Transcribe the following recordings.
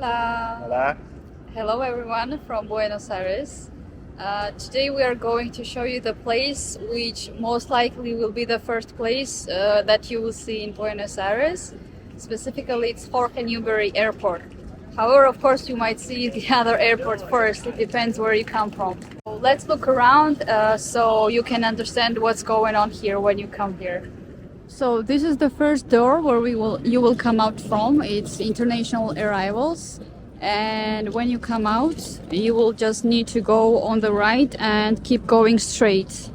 Hola! Hola. Hello everyone from Buenos Aires. Today we are going to show you the place which most likely will be the first place that you will see in Buenos Aires. Specifically, it's Jorge Newbery Airport. However, of course, you might see the other airport first. It depends where you come from. So let's look around so you can understand what's going on here when you come here. So this is the first door where you will come out from. It's international arrivals, and when you come out you will just need to go on the right and keep going straight.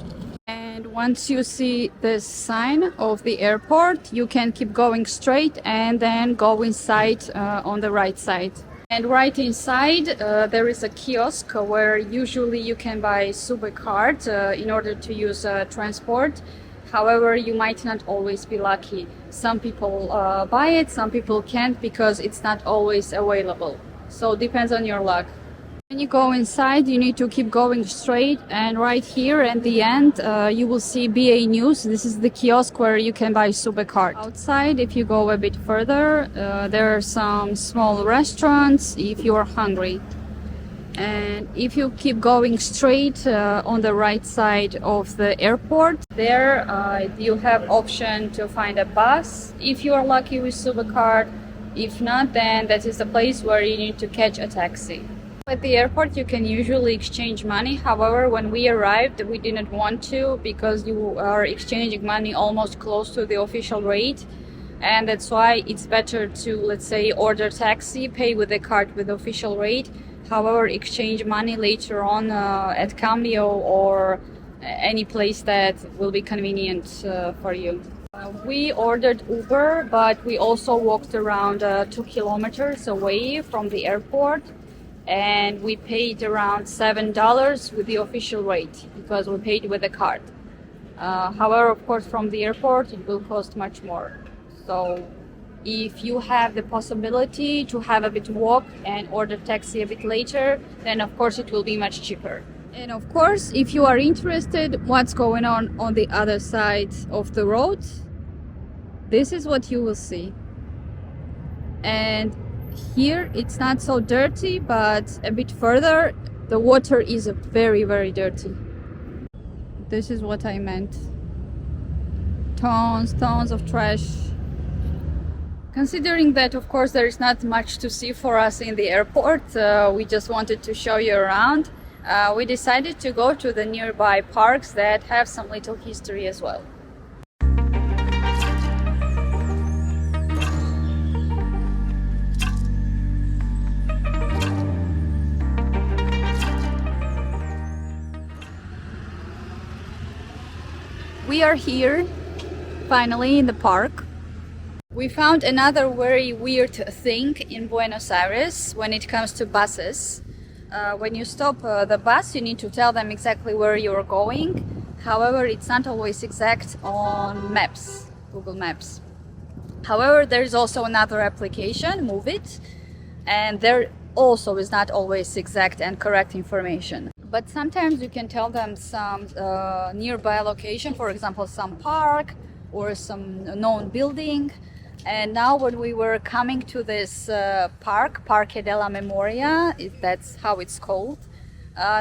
And once you see this sign of the airport, you can keep going straight and then go inside on the right side. And right inside there is a kiosk where usually you can buy Sube card in order to use transport. However, you might not always be lucky. Some people buy it, some people can't because it's not always available. So it depends on your luck. When you go inside, you need to keep going straight, and right here at the end you will see BA News. This is the kiosk where you can buy Sube card. Outside, if you go a bit further, there are some small restaurants if you are hungry. And if you keep going straight on the right side of the airport, there you have option to find a bus if you are lucky with Sube card. If not, then that is the place where you need to catch a taxi. At the airport you can usually exchange money. However, when we arrived we didn't want to because you are exchanging money almost close to the official rate, and that's why it's better to, let's say, order taxi, pay with the card with the official rate. However, exchange money later on at Cambio or any place that will be convenient for you. We ordered Uber, but we also walked around 2 kilometers away from the airport, and we paid around $7 with the official rate because we paid with the card. However, of course, from the airport it will cost much more. So if you have the possibility to have a bit walk and order taxi a bit later, then of course it will be much cheaper. And of course, if you are interested what's going on the other side of the road, this is what you will see. And here it's not so dirty, but a bit further the water is very, very dirty. This is what I meant. Tons of trash. Considering that, of course, there is not much to see for us in the airport, we just wanted to show you around. We decided to go to the nearby parks that have some little history as well. We are here, finally, in the park. We found another very weird thing in Buenos Aires when it comes to buses. When you stop the bus, you need to tell them exactly where you're going. However, it's not always exact on maps, Google Maps. However, there is also another application, Move It, and there also is not always exact and correct information. But sometimes you can tell them some nearby location, for example, some park or some known building. And now when we were coming to this Parque de la Memoria, that's how it's called,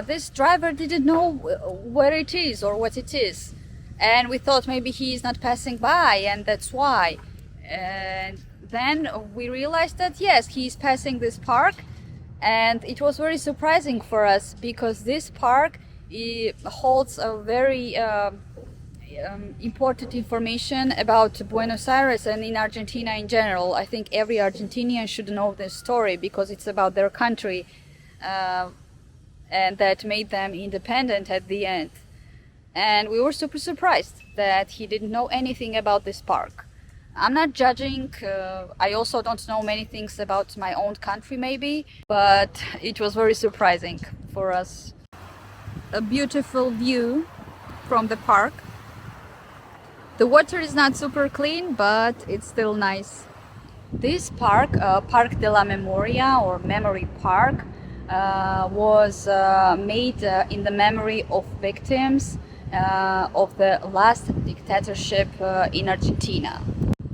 this driver didn't know where it is or what it is. And we thought maybe he is not passing by and that's why. And then we realized that yes, he is passing this park. And it was very surprising for us because this park holds a very important information about Buenos Aires and in Argentina in general. I think every Argentinian should know this story because it's about their country and that made them independent at the end. And we were super surprised that he didn't know anything about this park. I'm not judging, I also don't know many things about my own country maybe, but it was very surprising for us. A beautiful view from the park. The water is not super clean, but it's still nice. This park, Parque de la Memoria or Memory Park, was made in the memory of victims of the last dictatorship in Argentina.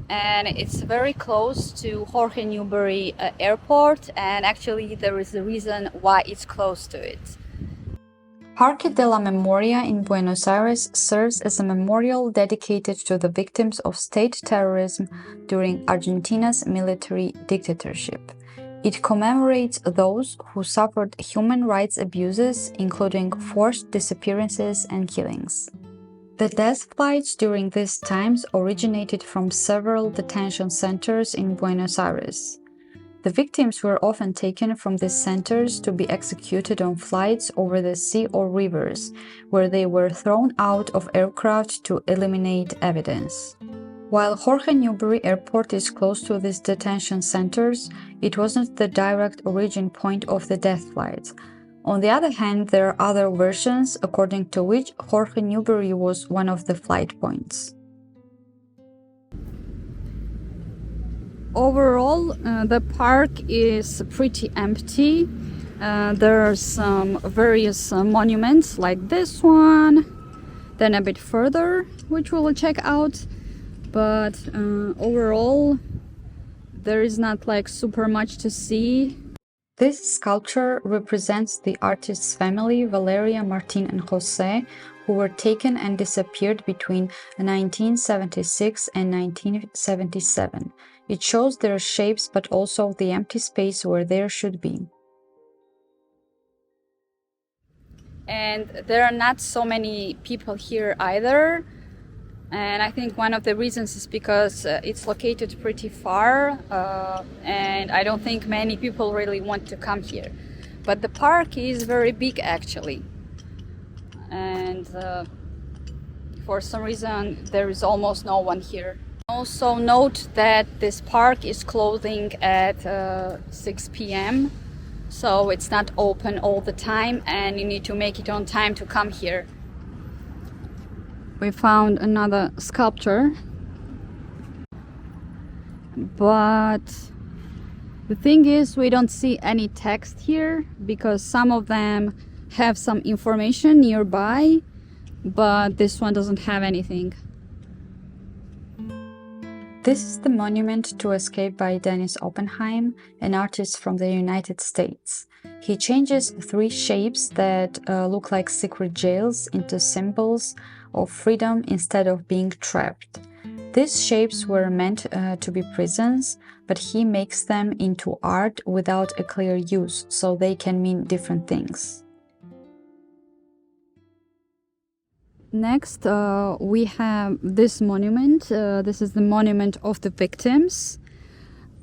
and it's very close to Jorge Newbery Airport, and actually there is a reason why it's close to it. Parque de la Memoria in Buenos Aires serves as a memorial dedicated to the victims of state terrorism during Argentina's military dictatorship. It commemorates those who suffered human rights abuses, including forced disappearances and killings. The death flights during these times originated from several detention centers in Buenos Aires. The victims were often taken from these centers to be executed on flights over the sea or rivers, where they were thrown out of aircraft to eliminate evidence. While Jorge Newbery Airport is close to these detention centers, it wasn't the direct origin point of the death flights. On the other hand, there are other versions according to which Jorge Newbery was one of the flight points. Overall, the park is pretty empty. There are some various monuments like this one, then a bit further, which we will check out. But overall, there is not like super much to see. This sculpture represents the artist's family, Valeria, Martin, and Jose, who were taken and disappeared between 1976 and 1977. It shows their shapes, but also the empty space where there should be. And there are not so many people here either. And I think one of the reasons is because it's located pretty far, and I don't think many people really want to come here. But the park is very big actually. And for some reason there is almost no one here. Also note that this park is closing at 6 p.m. so it's not open all the time, and you need to make it on time to come here. We found another sculpture, but the thing is we don't see any text here because some of them have some information nearby, but this one doesn't have anything. This is the monument to Escape by Dennis Oppenheim, an artist from the United States. He changes three shapes that look like secret jails into symbols of freedom instead of being trapped. These shapes were meant to be prisons, but he makes them into art without a clear use, so they can mean different things. Next, we have this monument. This is the monument of the victims.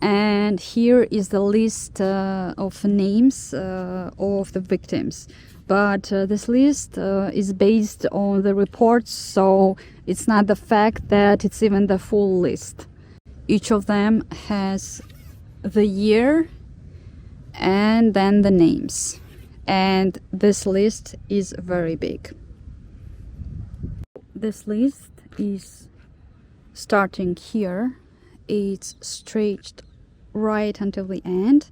And here is the list of names of the victims. But this list is based on the reports, so it's not the fact that it's even the full list. Each of them has the year and then the names. And this list is very big. This list is starting here. It's stretched right until the end,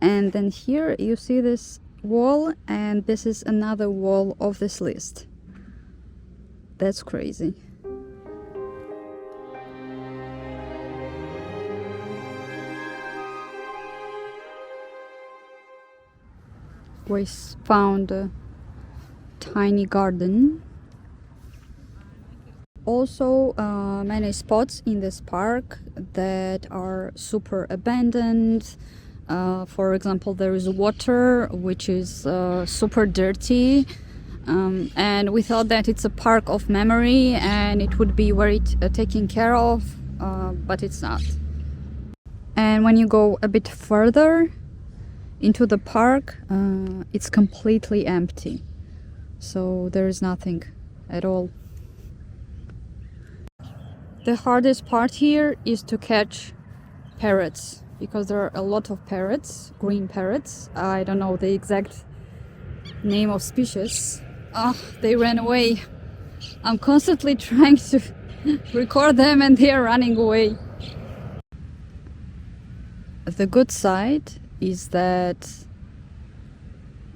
and then here you see this wall, and this is another wall of this list. That's crazy. We found a tiny garden. Also, many spots in this park that are super abandoned. For example, there is water which is super dirty, and we thought that it's a park of memory and it would be very taken care of, but it's not. And when you go a bit further into the park, it's completely empty, so there is nothing at all. The hardest part here is to catch parrots, because there are a lot of parrots, green parrots. I don't know the exact name of species. They ran away. I'm constantly trying to record them and they are running away. The good side is that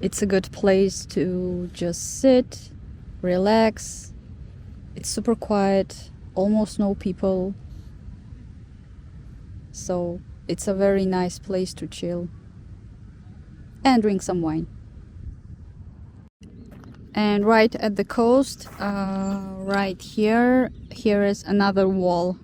it's a good place to just sit, relax. It's super quiet. Almost no people, So it's a very nice place to chill and drink some wine. And right at the coast, right here is another wall.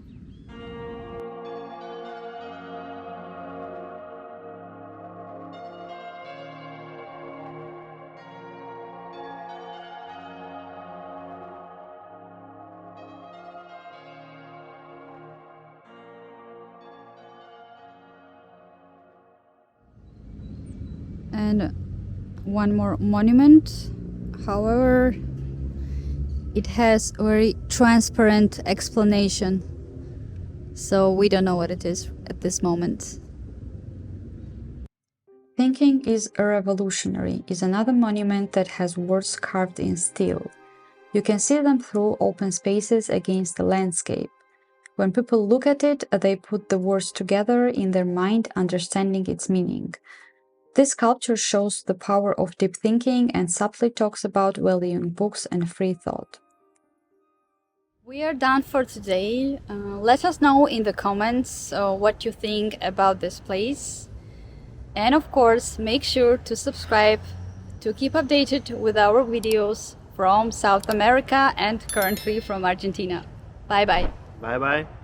And one more monument. However, it has a very transparent explanation, so we don't know what it is at this moment. Thinking is a Revolutionary is another monument that has words carved in steel. You can see them through open spaces against the landscape. When people look at it, they put the words together in their mind, understanding its meaning. This sculpture shows the power of deep thinking and subtly talks about valuing books and free thought. We are done for today. Let us know in the comments what you think about this place. And of course, make sure to subscribe to keep updated with our videos from South America and currently from Argentina. Bye bye. Bye bye.